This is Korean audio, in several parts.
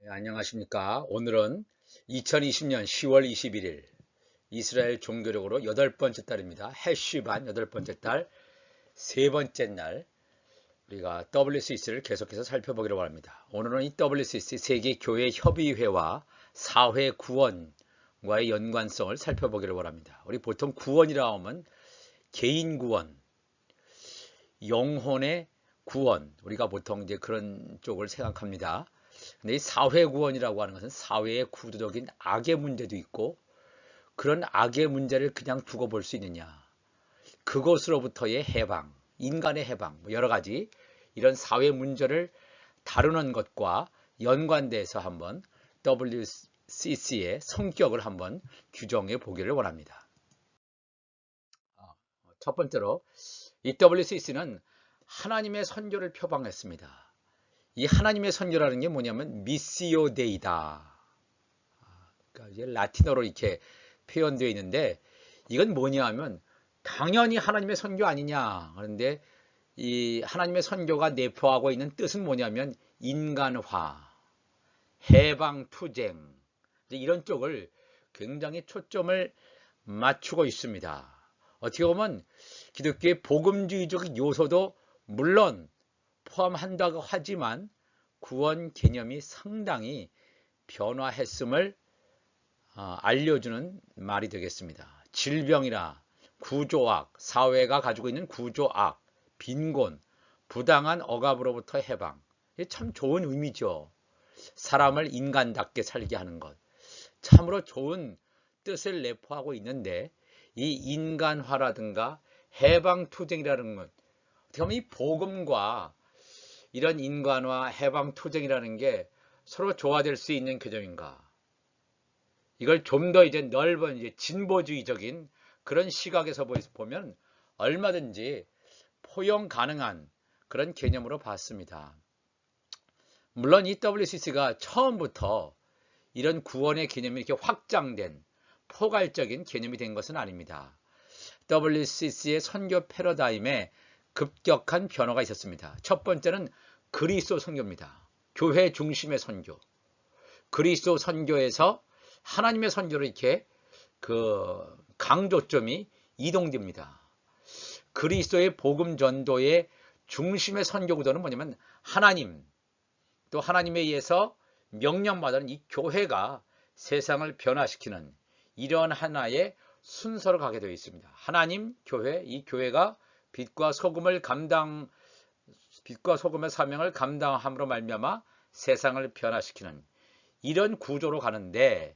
안녕하십니까. 오늘은 2020년 10월 21일 이스라엘 종교력으로 여덟 번째 달입니다. 해쉬반 여덟 번째 달 세 번째 날 우리가 WCC를 계속해서 살펴보기로 합니다. 오늘은 이 WCC 세계교회협의회와 사회 구원과의 연관성을 살펴보기로 합니다. 우리 보통 구원이라 하면 개인 구원, 영혼의 구원, 우리가 보통 이제 그런 쪽을 생각합니다. 근데 이 사회 구원이라고 하는 것은 사회의 구조적인 악의 문제도 있고, 그런 악의 문제를 그냥 두고 볼 수 있느냐, 그것으로부터의 해방, 인간의 해방, 여러 가지 이런 사회 문제를 다루는 것과 연관돼서 한번 WCC의 성격을 한번 규정해 보기를 원합니다. 첫 번째로 이 WCC는 하나님의 선교를 표방했습니다. 이 하나님의 선교라는 게 뭐냐면 미시오 데이다. 그러니까 이제 라틴어로 이렇게 표현되어 있는데, 이건 뭐냐 하면 당연히 하나님의 선교 아니냐. 그런데 이 하나님의 선교가 내포하고 있는 뜻은 뭐냐면 인간화, 해방 투쟁, 이런 쪽을 굉장히 초점을 맞추고 있습니다. 어떻게 보면 기독교의 복음주의적 요소도 물론 포함한다고 하지만 구원 개념이 상당히 변화했음을 알려주는 말이 되겠습니다. 질병이나 구조악, 사회가 가지고 있는 구조악, 빈곤, 부당한 억압으로부터 해방. 이게 참 좋은 의미죠. 사람을 인간답게 살게 하는 것. 참으로 좋은 뜻을 내포하고 있는데, 이 인간화라든가 해방투쟁이라는 것, 어떻게 보면 이 복음과 이런 인간화, 해방투쟁이라는 게 서로 조화될 수 있는 개념인가? 이걸 좀 더 이제 넓은 이제 진보주의적인 그런 시각에서 보면 얼마든지 포용 가능한 그런 개념으로 봤습니다. 물론 이 WCC가 처음부터 이런 구원의 개념이 이렇게 확장된 포괄적인 개념이 된 것은 아닙니다. WCC의 선교 패러다임에 급격한 변화가 있었습니다. 첫 번째는 그리스도 선교입니다. 교회 중심의 선교. 그리스도 선교에서 하나님의 선교로 이렇게 강조점이 이동됩니다. 그리스도의 복음 전도의 중심의 선교 구도는 뭐냐면 하나님, 또 하나님에 의해서 명령받은 이 교회가 세상을 변화시키는 이런 하나의 순서로 가게 되어 있습니다. 하나님, 교회, 이 교회가 빛과 소금의 사명을 감당함으로 말미암아 세상을 변화시키는 이런 구조로 가는데,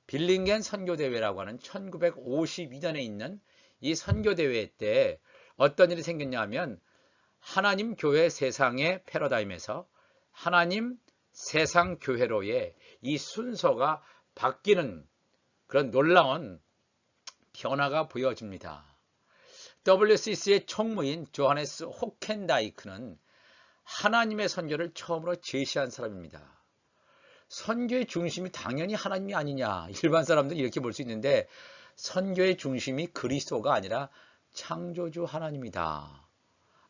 빌링겐 선교대회라고 하는 1952년에 있는 이 선교대회 때 어떤 일이 생겼냐 하면, 하나님, 교회, 세상의 패러다임에서 하나님, 세상, 교회로의 이 순서가 바뀌는 그런 놀라운 변화가 보여집니다. WCC의 총무인 조하네스 호켄다이크는 하나님의 선교를 처음으로 제시한 사람입니다. 선교의 중심이 당연히 하나님이 아니냐, 일반 사람들은 이렇게 볼 수 있는데, 선교의 중심이 그리스도가 아니라 창조주 하나님이다.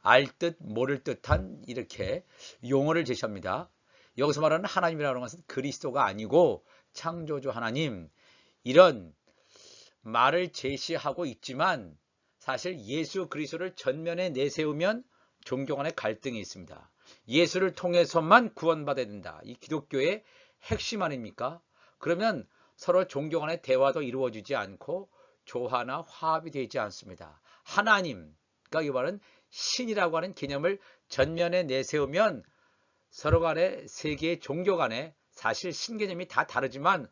알 듯 모를 듯한 이렇게 용어를 제시합니다. 여기서 말하는 하나님이라는 것은 그리스도가 아니고 창조주 하나님, 이런 말을 제시하고 있지만, 사실 예수 그리스도를 전면에 내세우면 종교 간의 갈등이 있습니다. 예수를 통해서만 구원받아야 된다. 이 기독교의 핵심 아닙니까? 그러면 서로 종교 간의 대화도 이루어지지 않고 조화나 화합이 되지 않습니다. 하나님, 그러니까 이 말은 신이라고 하는 개념을 전면에 내세우면 서로 간의 세계의 종교 간에 사실 신 개념이 다 다르지만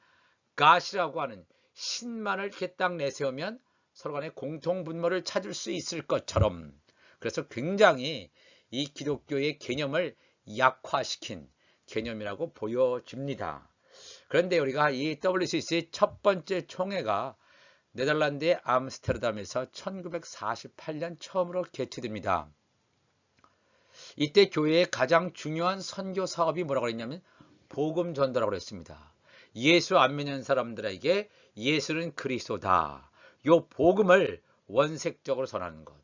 God이라고 하는 신만을 이렇게 딱 내세우면 서로 간의 공통분모를 찾을 수 있을 것처럼, 그래서 굉장히 이 기독교의 개념을 약화시킨 개념이라고 보여집니다. 그런데 우리가 이 WCC의 첫 번째 총회가 네덜란드의 암스테르담에서 1948년 처음으로 개최됩니다. 이때 교회의 가장 중요한 선교 사업이 뭐라고 했냐면 복음 전도라고 했습니다. 예수 안 믿는 사람들에게 예수는 그리스도다, 요 복음을 원색적으로 전하는 것.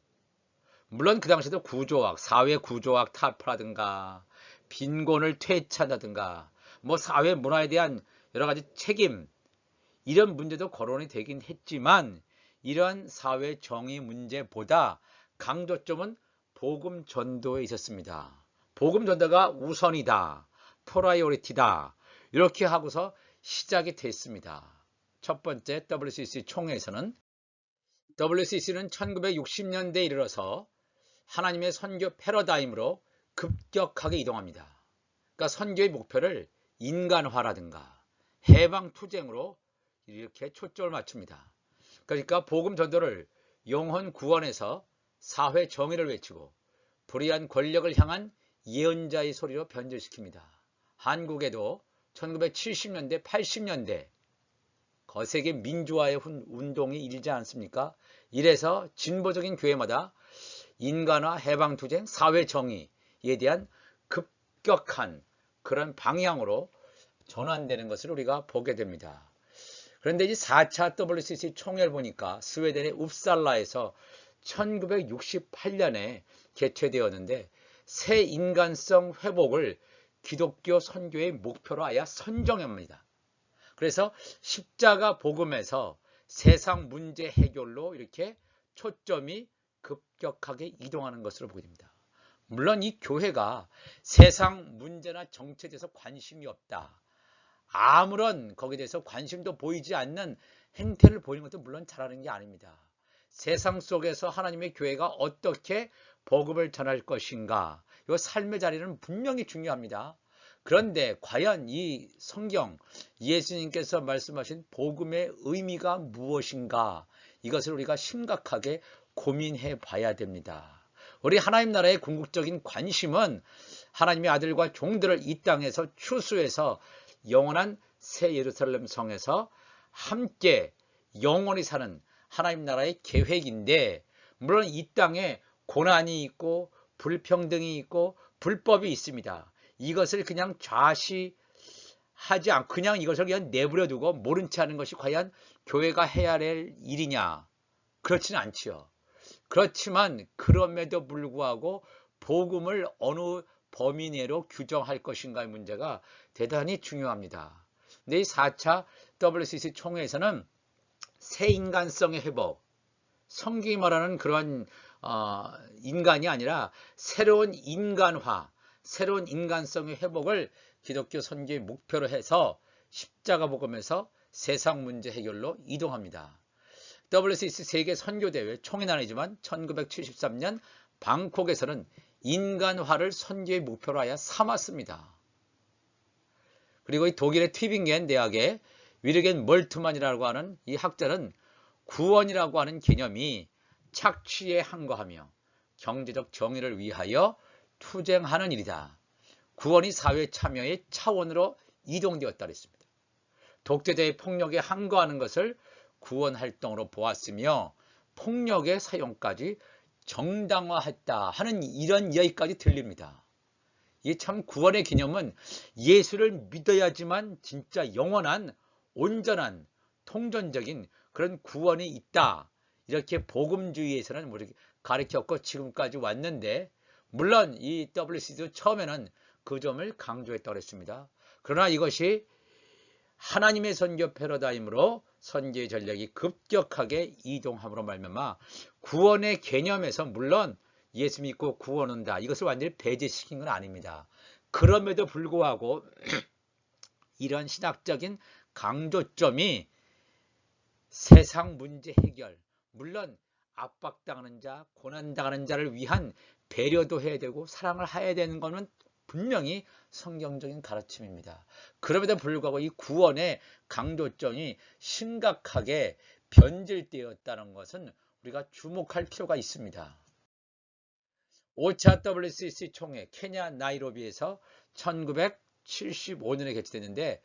물론 그 당시에도 구조학, 사회 구조학 타파라든가 빈곤을 퇴치한다든가 뭐 사회 문화에 대한 여러 가지 책임 이런 문제도 거론이 되긴 했지만 이런 사회 정의 문제보다 강조점은 복음 전도에 있었습니다. 복음 전도가 우선이다. 프라이오리티다. 이렇게 하고서 시작이 됐습니다. 첫 번째 WCC 총회에서는 WCC는 1960년대에 이르러서 하나님의 선교 패러다임으로 급격하게 이동합니다. 그러니까 선교의 목표를 인간화라든가 해방투쟁으로 이렇게 초점을 맞춥니다. 그러니까 복음 전도를 영혼 구원에서 사회 정의를 외치고 불의한 권력을 향한 예언자의 소리로 변질시킵니다. 한국에도 1970년대, 80년대 거세게 민주화의 운동이 일지 않습니까? 이래서 진보적인 교회마다 인간화, 해방투쟁, 사회정의에 대한 급격한 그런 방향으로 전환되는 것을 우리가 보게 됩니다. 그런데 이 4차 WCC 총회를 보니까 스웨덴의 웁살라에서 1968년에 개최되었는데 새 인간성 회복을 기독교 선교의 목표로 하여 선정합니다. 그래서 십자가 복음에서 세상 문제 해결로 이렇게 초점이 급격하게 이동하는 것으로 보게 됩니다. 물론 이 교회가 세상 문제나 정치에 대해서 관심이 없다. 아무런 거기에 대해서 관심도 보이지 않는 행태를 보이는 것도 물론 잘하는 게 아닙니다. 세상 속에서 하나님의 교회가 어떻게 복음을 전할 것인가, 이 삶의 자리는 분명히 중요합니다. 그런데 과연 이 성경 예수님께서 말씀하신 복음의 의미가 무엇인가, 이것을 우리가 심각하게 고민해 봐야 됩니다. 우리 하나님 나라의 궁극적인 관심은 하나님의 아들과 종들을 이 땅에서 추수해서 영원한 새 예루살렘 성에서 함께 영원히 사는 하나님 나라의 계획인데, 물론 이 땅에 고난이 있고 불평등이 있고 불법이 있습니다. 이것을 그냥 좌시하지 않고 그냥 이것을 그냥 내버려 두고 모른 채 하는 것이 과연 교회가 해야 할 일이냐? 그렇지는 않지요. 그렇지만 그럼에도 불구하고 복음을 어느 범위 내로 규정할 것인가의 문제가 대단히 중요합니다. 근데 이 4차 WCC 총회에서는 새 인간성의 회복, 성경이 말하는 그러한 인간이 아니라 새로운 인간화, 새로운 인간성의 회복을 기독교 선교의 목표로 해서 십자가 복음에서 세상 문제 해결로 이동합니다. WCC 세계 선교대회 총회는 아니지만 1973년 방콕에서는 인간화를 선교의 목표로 하여 삼았습니다. 그리고 이 독일의 튜빙겐 대학의 위르겐 멀트만이라고 하는 이 학자는 구원이라고 하는 개념이 착취에 항거하며 경제적 정의를 위하여 투쟁하는 일이다. 구원이 사회 참여의 차원으로 이동되었다 그랬습니다. 독재자의 폭력에 항거하는 것을 구원 활동으로 보았으며 폭력의 사용까지 정당화했다 하는 이런 이야기까지 들립니다. 이 참 구원의 개념은 예수를 믿어야지만 진짜 영원한 온전한 통전적인 그런 구원이 있다. 이렇게 복음주의에서는 가르쳤고 지금까지 왔는데, 물론 이 WCC도 처음에는 그 점을 강조했다고 했습니다. 그러나 이것이 하나님의 선교 패러다임으로 선교의 전략이 급격하게 이동함으로 말미암아 구원의 개념에서 물론 예수 믿고 구원 온다, 이것을 완전히 배제시킨 건 아닙니다. 그럼에도 불구하고 이런 신학적인 강조점이 세상 문제 해결, 물론 압박당하는 자, 고난당하는 자를 위한 배려도 해야 되고 사랑을 해야 되는 것은 분명히 성경적인 가르침입니다. 그럼에도 불구하고 이 구원의 강조점이 심각하게 변질되었다는 것은 우리가 주목할 필요가 있습니다. 5차 WCC 총회 케냐 나이로비에서 1975년에 개최됐는데,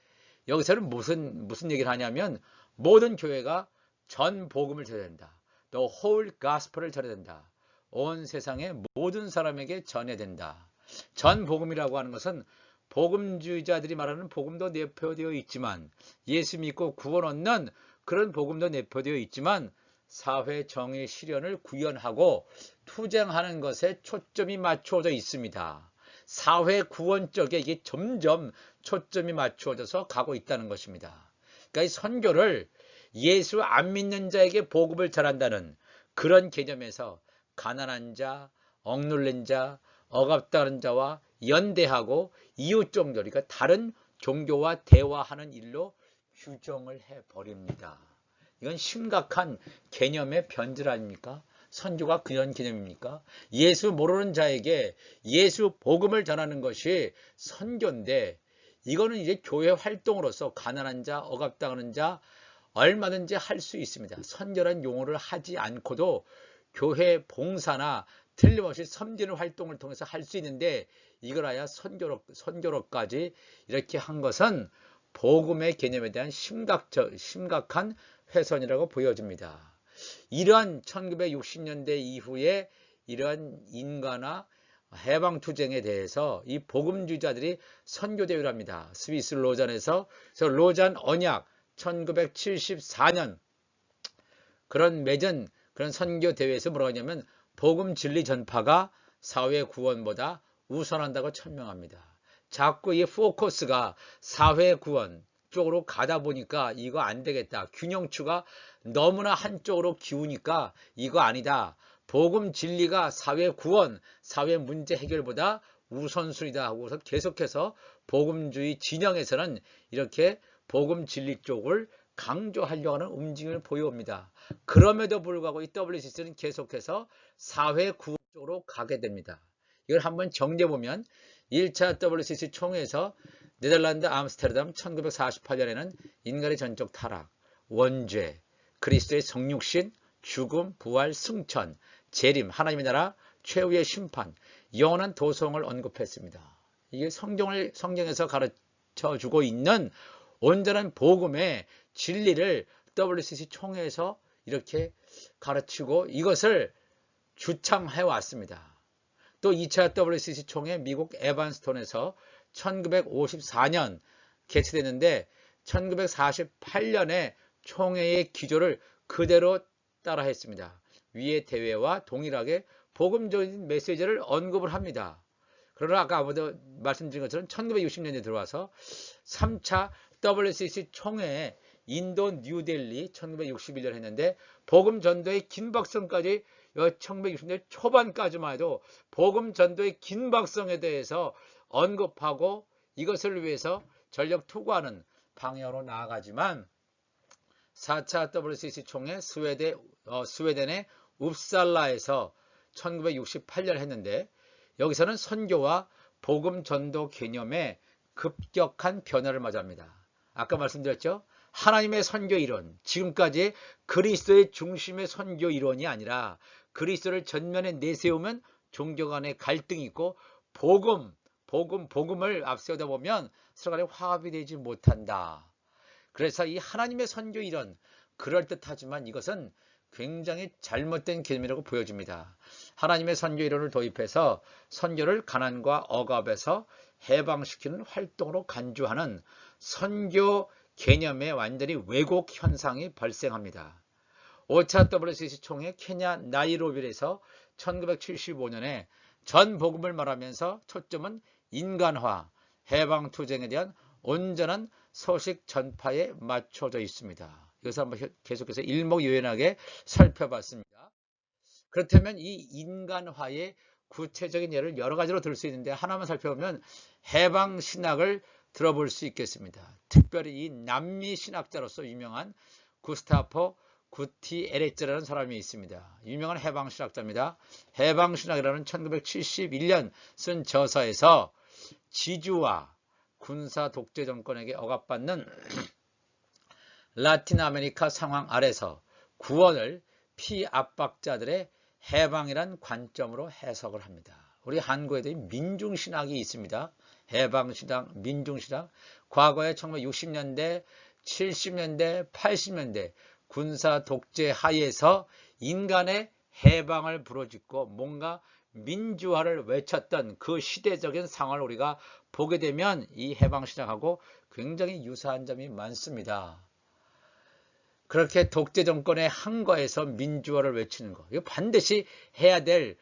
여기서는 무슨 얘기를 하냐면 모든 교회가 전 복음을 전해야 된다. The whole gospel을 전해야 된다. 온 세상의 모든 사람에게 전해야 된다. 전 복음이라고 하는 것은 복음주의자들이 말하는 복음도 내포되어 있지만, 예수 믿고 구원 얻는 그런 복음도 내포되어 있지만, 사회 정의 실현을 구현하고 투쟁하는 것에 초점이 맞춰져 있습니다. 사회 구원 쪽에 이게 점점 초점이 맞추어져서 가고 있다는 것입니다. 그러니까 이 선교를 예수 안 믿는 자에게 보급을 전한다는 그런 개념에서 가난한 자, 억눌린 자, 억압당하는 자와 연대하고 이웃 종교, 그러니까 다른 종교와 대화하는 일로 규정을 해버립니다. 이건 심각한 개념의 변질 아닙니까? 선교가 그런 개념입니까? 예수 모르는 자에게 예수 복음을 전하는 것이 선교인데, 이거는 이제 교회 활동으로서 가난한 자, 억압당하는 자 얼마든지 할 수 있습니다. 선교란 용어를 하지 않고도 교회 봉사나 틀림없이 섬기는 활동을 통해서 할 수 있는데, 이걸 아야 선교로까지 이렇게 한 것은 복음의 개념에 대한 심각한 훼손이라고 보여집니다. 이러한 1960년대 이후에 이러한 인간화 해방투쟁에 대해서 이 복음주의자들이 선교대회를 합니다. 스위스 로잔에서. 그래서 로잔 언약 1974년 그런 선교대회에서 뭐라고 하냐면 복음 진리 전파가 사회 구원보다 우선한다고 천명합니다. 자꾸 이 포커스가 사회 구원 쪽으로 가다 보니까 이거 안 되겠다. 균형추가 너무나 한쪽으로 기우니까 이거 아니다. 복음 진리가 사회 구원, 사회 문제 해결보다 우선순위다 하고서 계속해서 복음주의 진영에서는 이렇게 복음 진리 쪽을 강조하려고 하는 움직임을 보여옵니다. 그럼에도 불구하고 이 WCC는 계속해서 사회 구원 쪽으로 가게 됩니다. 이걸 한번 정리해보면 1차 WCC 총회에서 네덜란드 암스테르담 1948년에는 인간의 전적 타락, 원죄, 그리스도의 성육신, 죽음, 부활, 승천, 재림, 하나님의 나라, 최후의 심판, 영원한 도성을 언급했습니다. 이게 성경에서 가르쳐주고 있는 온전한 복음의 진리를 WCC 총회에서 이렇게 가르치고 이것을 주창해 왔습니다. 또 2차 WCC 총회 미국 에반스톤에서 1954년 개최됐는데 1948년에 총회의 기조를 그대로 따라했습니다. 위의 대회와 동일하게 복음적인 메시지를 언급을 합니다. 그러나 아까 아무도 말씀드린 것처럼 1960년에 들어와서 3차 WCC 총회에 인도 뉴델리 1961년 했는데 복음 전도의 긴박성까지 1960년 초반까지만 해도 복음 전도의 긴박성에 대해서 언급하고 이것을 위해서 전력 투구하는 방향으로 나아가지만 4차 WCC 총회 스웨덴의 웁살라에서 1968년 했는데 여기서는 선교와 복음 전도 개념에 급격한 변화를 맞이합니다. 아까 말씀드렸죠? 하나님의 선교 이론, 지금까지 그리스도의 중심의 선교 이론이 아니라 그리스도를 전면에 내세우면 종교 간의 갈등이 있고 복음을 앞세우다 보면 서로 간에 화합이 되지 못한다. 그래서 이 하나님의 선교 이론, 그럴듯하지만 이것은 굉장히 잘못된 개념이라고 보여집니다. 하나님의 선교 이론을 도입해서 선교를 가난과 억압에서 해방시키는 활동으로 간주하는 선교 개념의 완전히 왜곡 현상이 발생합니다. 5차 WCC 총회 케냐 나이로비에서 1975년에 전 복음을 말하면서 초점은 인간화, 해방투쟁에 대한 온전한 소식 전파에 맞춰져 있습니다. 이것을 한번 계속해서 일목요연하게 살펴봤습니다. 그렇다면 이 인간화의 구체적인 예를 여러 가지로 들 수 있는데 하나만 살펴보면 해방신학을 들어볼 수 있겠습니다. 특별히 이 남미 신학자로서 유명한 구스타포 구티에레츠라는 사람이 있습니다. 유명한 해방신학자입니다. 해방신학이라는 1971년 쓴 저서에서 지주와 군사 독재 정권에게 억압받는 라틴 아메리카 상황 아래서 구원을 피압박자들의 해방이란 관점으로 해석을 합니다. 우리 한국에도 민중신학이 있습니다. 해방신학, 민중신학. 과거에 1960년대, 70년대, 80년대 군사 독재 하에서 인간의 해방을 부르짖고 뭔가 민주화를 외쳤던 그 시대적인 상황을 우리가 보게 되면 이 해방신학하고 굉장히 유사한 점이 많습니다. 그렇게 독재 정권의 항거에서 민주화를 외치는 것, 이거 반드시 해야 될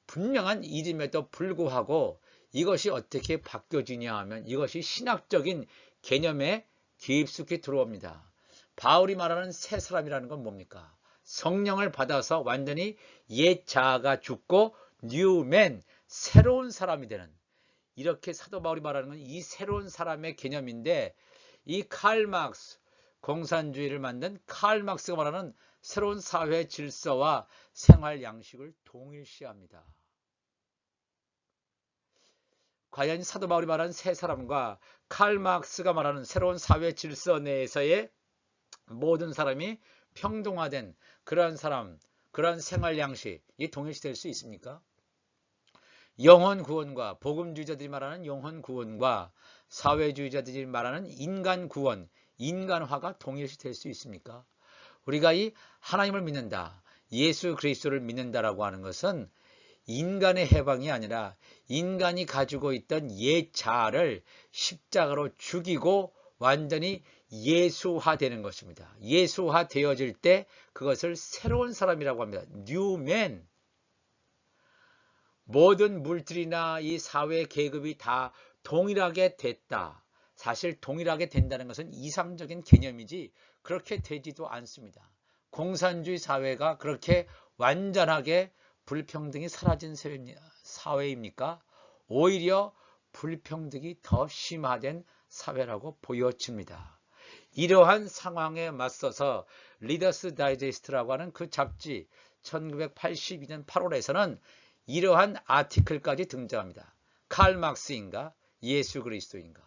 분명한 일임에도 불구하고 이것이 어떻게 바뀌어지냐 하면 이것이 신학적인 개념에 깊숙이 들어옵니다. 바울이 말하는 새 사람이라는 건 뭡니까? 성령을 받아서 완전히 옛 자아가 죽고 뉴맨, 새로운 사람이 되는, 이렇게 사도 바울이 말하는 건 이 새로운 사람의 개념인데, 이 칼 막스, 공산주의를 만든 칼 막스가 말하는 새로운 사회 질서와 생활 양식을 동일시합니다. 과연 사도 바울이 말하는 새 사람과 칼 막스가 말하는 새로운 사회 질서 내에서의 모든 사람이 평등화된 그러한 사람, 그러한 생활 양식이 동일시될 수 있습니까? 영혼 구원과 복음주의자들이 말하는 영혼 구원과 사회주의자들이 말하는 인간 구원, 인간화가 동일시될 수 있습니까? 우리가 이 하나님을 믿는다, 예수 그리스도를 믿는다라고 하는 것은 인간의 해방이 아니라 인간이 가지고 있던 옛 자아를 십자가로 죽이고 완전히 예수화되는 것입니다. 예수화되어질 때 그것을 새로운 사람이라고 합니다. 뉴맨. 모든 물질이나 이 사회 계급이 다 동일하게 됐다. 사실 동일하게 된다는 것은 이상적인 개념이지 그렇게 되지도 않습니다. 공산주의 사회가 그렇게 완전하게 불평등이 사라진 사회입니까? 오히려 불평등이 더 심화된 사회라고 보여집니다. 이러한 상황에 맞서서 리더스 다이제스트라고 하는 그 잡지 1982년 8월에서는 이러한 아티클까지 등장합니다. 칼 막스인가? 예수 그리스도인가?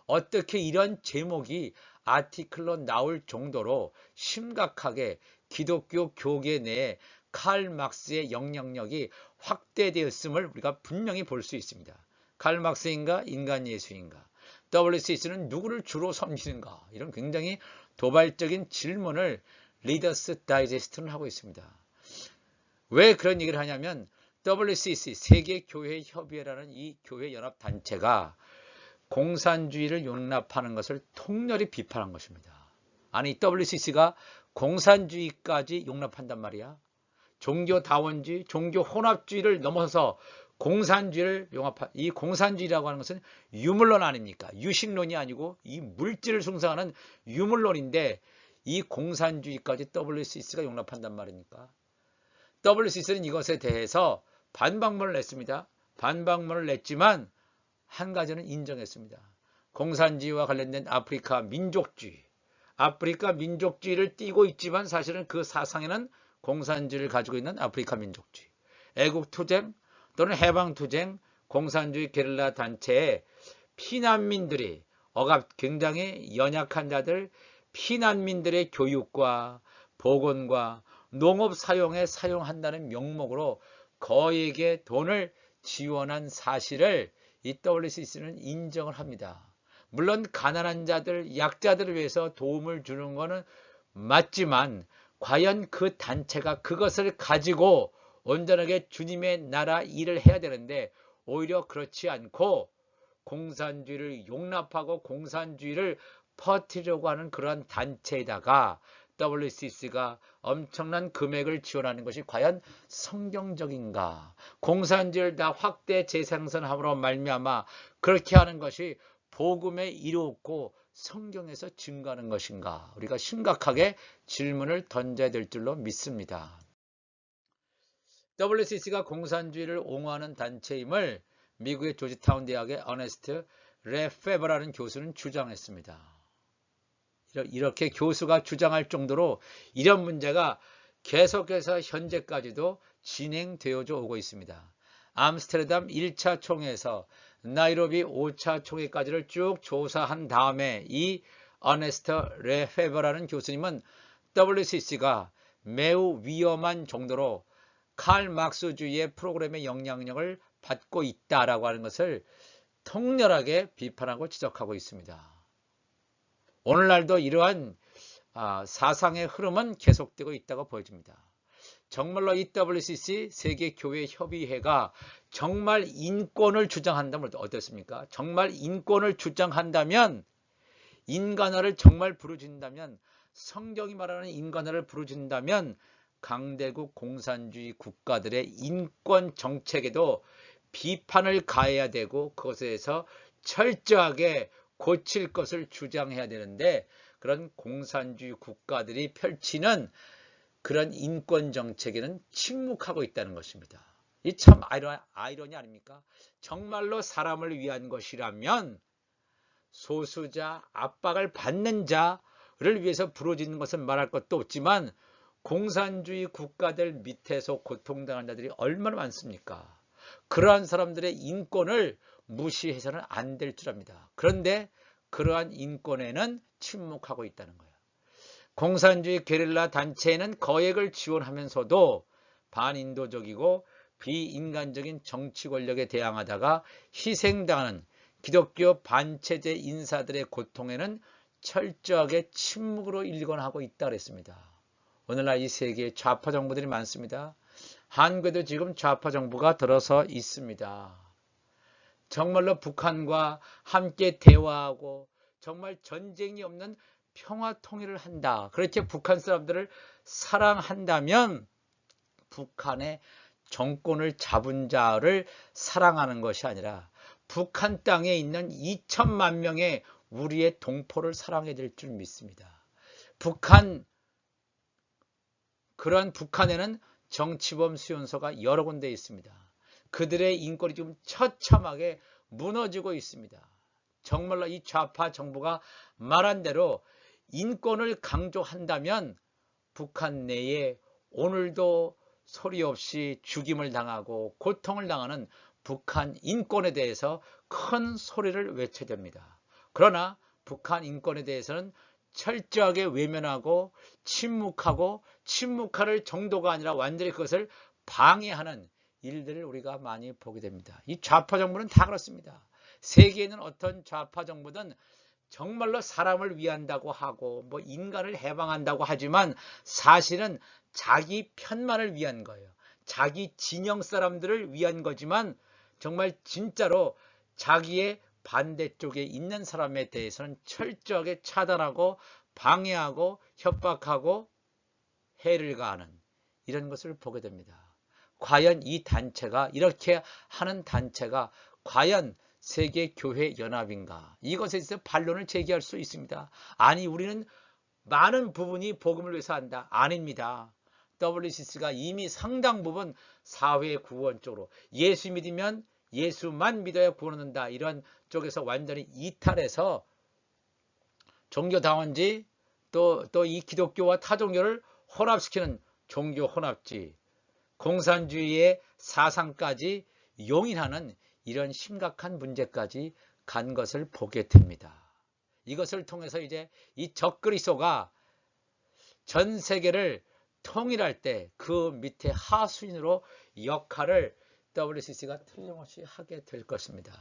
어떻게 이런 제목이 아티클로 나올 정도로 심각하게 기독교 교계 내에 칼 막스의 영향력이 확대되었음을 우리가 분명히 볼 수 있습니다. 칼 막스인가? 인간 예수인가? WCC는 누구를 주로 섬기는가? 이런 굉장히 도발적인 질문을 리더스 다이제스트는 하고 있습니다. 왜 그런 얘기를 하냐면 WCC, 세계교회협의회라는 이 교회연합단체가 공산주의를 용납하는 것을 통렬히 비판한 것입니다. 아니, WCC가 공산주의까지 용납한단 말이야. 종교다원주의, 종교혼합주의를 넘어서서 공산주의를 용합한, 이 공산주의라고 하는 것은 유물론 아닙니까? 유식론이 아니고 이 물질을 숭상하는 유물론인데 이 공산주의까지 WCC가 용납한단 말입니까? WCC는 이것에 대해서 반박문을 냈습니다. 반박문을 냈지만 한 가지는 인정했습니다. 공산주의와 관련된 아프리카 민족주의를 띠고 있지만 사실은 그 사상에는 공산주의를 가지고 있는 아프리카 민족주의, 애국투쟁 또는 해방투쟁, 공산주의 게릴라 단체의 피난민들이 굉장히 연약한 자들, 피난민들의 교육과 보건과 농업 사용에 사용한다는 명목으로 거액의 돈을 지원한 사실을 이 WCC는 인정을 합니다. 물론 가난한 자들, 약자들을 위해서 도움을 주는 것은 맞지만 과연 그 단체가 그것을 가지고 온전하게 주님의 나라 일을 해야 되는데 오히려 그렇지 않고 공산주의를 용납하고 공산주의를 퍼뜨리려고 하는 그런 단체에다가 WCC가 엄청난 금액을 지원하는 것이 과연 성경적인가? 공산주의를 다 확대 재생산함으로 말미암아 그렇게 하는 것이 복음에 이루었고 성경에서 증거하는 것인가? 우리가 심각하게 질문을 던져야 될 줄로 믿습니다. WCC가 공산주의를 옹호하는 단체임을 미국의 조지타운 대학의 어네스트 레페버라는 교수는 주장했습니다. 이렇게 교수가 주장할 정도로 이런 문제가 계속해서 현재까지도 진행되어져 오고 있습니다. 암스테르담 1차 총회에서 나이로비 5차 총회까지를 쭉 조사한 다음에 이 어네스트 레페버라는 교수님은 WCC가 매우 위험한 정도로 칼 막스주의의 프로그램의 영향력을 받고 있다라고 하는 것을 통렬하게 비판하고 지적하고 있습니다. 오늘날도 이러한 사상의 흐름은 계속되고 있다고 보여집니다. 정말로 이 WCC 세계교회협의회가 정말 인권을 주장한다면 어떻습니까? 정말 인권을 주장한다면, 인간화를 정말 부르짖는다면, 성경이 말하는 인간화를 부르짖는다면 강대국 공산주의 국가들의 인권 정책에도 비판을 가해야 되고 그것에 대해서 철저하게 고칠 것을 주장해야 되는데, 그런 공산주의 국가들이 펼치는 그런 인권 정책에는 침묵하고 있다는 것입니다. 이 참 아이러니 아닙니까? 정말로 사람을 위한 것이라면 소수자, 압박을 받는 자를 위해서 부르짖는 것은 말할 것도 없지만, 공산주의 국가들 밑에서 고통당하는 자들이 얼마나 많습니까? 그러한 사람들의 인권을 무시해서는 안 될 줄 압니다. 그런데 그러한 인권에는 침묵하고 있다는 거예요. 공산주의 게릴라 단체에는 거액을 지원하면서도 반인도적이고 비인간적인 정치 권력에 대항하다가 희생당하는 기독교 반체제 인사들의 고통에는 철저하게 침묵으로 일관하고 있다 그랬습니다. 오늘날 이 세계에 좌파 정부들이 많습니다. 한국에도 지금 좌파 정부가 들어서 있습니다. 정말로 북한과 함께 대화하고 정말 전쟁이 없는 평화 통일을 한다, 그렇게 북한 사람들을 사랑한다면 북한의 정권을 잡은 자를 사랑하는 것이 아니라 북한 땅에 있는 2천만 명의 우리의 동포를 사랑해야 될 줄 믿습니다. 그러한 북한에는 정치범 수용소가 여러 군데 있습니다. 그들의 인권이 지금 처참하게 무너지고 있습니다. 정말로 이 좌파 정부가 말한 대로 인권을 강조한다면 북한 내에 오늘도 소리 없이 죽임을 당하고 고통을 당하는 북한 인권에 대해서 큰 소리를 외쳐야 됩니다. 그러나 북한 인권에 대해서는 철저하게 외면하고 침묵할 정도가 아니라 완전히 그것을 방해하는 일들을 우리가 많이 보게 됩니다. 이 좌파 정부는 다 그렇습니다. 세계에 있는 어떤 좌파 정부든 정말로 사람을 위한다고 하고 뭐 인간을 해방한다고 하지만 사실은 자기 편만을 위한 거예요. 자기 진영 사람들을 위한 거지만 정말 진짜로 자기의 반대쪽에 있는 사람에 대해서는 철저하게 차단하고 방해하고 협박하고 해를 가하는 이런 것을 보게 됩니다. 과연 이 단체가, 이렇게 하는 단체가 과연 세계교회연합인가? 이것에 대해서 반론을 제기할 수 있습니다. 아니, 우리는 많은 부분이 복음을 위해서 한다. 아닙니다. WCC가 이미 상당 부분 사회 구원 쪽으로 예수 믿으면 예수만 믿어야 구원 얻는다, 이런 쪽에서 완전히 이탈해서 종교다원지 또 이 기독교와 타종교를 혼합시키는 종교 혼합지, 공산주의의 사상까지 용인하는 이런 심각한 문제까지 간 것을 보게 됩니다. 이것을 통해서 이제 이 적그리스도가 전 세계를 통일할 때 그 밑에 하수인으로 역할을 WCC가 틀림없이 하게 될 것입니다.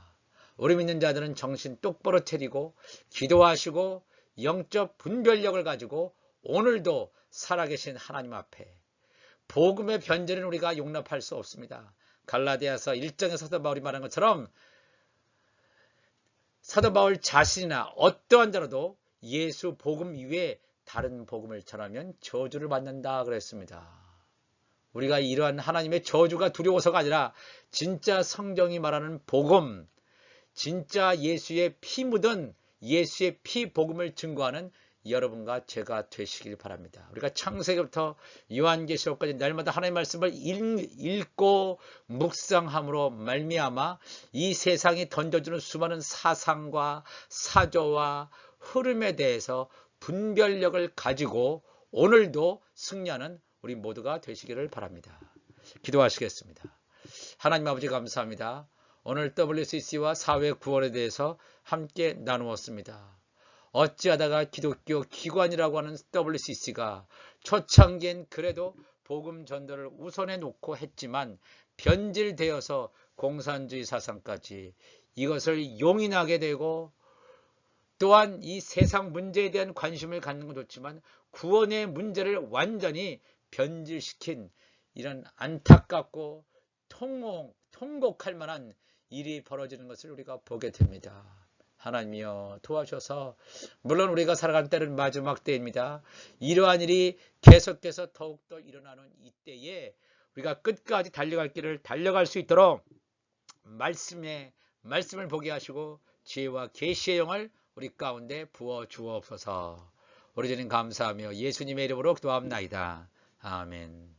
우리 믿는 자들은 정신 똑바로 차리고 기도하시고 영적 분별력을 가지고 오늘도 살아계신 하나님 앞에 복음의 변절은 우리가 용납할 수 없습니다. 갈라디아서 1장에 사도 바울이 말한 것처럼 사도 바울 자신이나 어떠한 자라도 예수 복음 이외에 다른 복음을 전하면 저주를 받는다 그랬습니다. 우리가 이러한 하나님의 저주가 두려워서가 아니라 진짜 성경이 말하는 복음, 진짜 예수의 피 묻은 예수의 피 복음을 증거하는 여러분과 제가 되시길 바랍니다. 우리가 창세기부터 요한계시록까지 날마다 하나님의 말씀을 읽고 묵상함으로 말미암아 이 세상이 던져주는 수많은 사상과 사조와 흐름에 대해서 분별력을 가지고 오늘도 승리하는 우리 모두가 되시기를 바랍니다. 기도하시겠습니다. 하나님 아버지 감사합니다. 오늘 WCC와 사회 구원에 대해서 함께 나누었습니다. 어찌하다가 기독교 기관이라고 하는 WCC가 초창기엔 그래도 복음 전도를 우선해 놓고 했지만 변질되어서 공산주의 사상까지 이것을 용인하게 되고, 또한 이 세상 문제에 대한 관심을 갖는 건 좋지만 구원의 문제를 완전히 변질시킨 이런 안타깝고 통곡할 만한 일이 벌어지는 것을 우리가 보게 됩니다. 하나님이여 도와주셔서, 물론 우리가 살아가는 때는 마지막 때입니다. 이러한 일이 계속해서 더욱더 일어나는 이때에 우리가 끝까지 달려갈 길을 달려갈 수 있도록 말씀을 보게 하시고 지혜와 계시의 영을 우리 가운데 부어 주옵소서. 우리 주님 감사하며 예수님의 이름으로 기도합나이다. 아멘.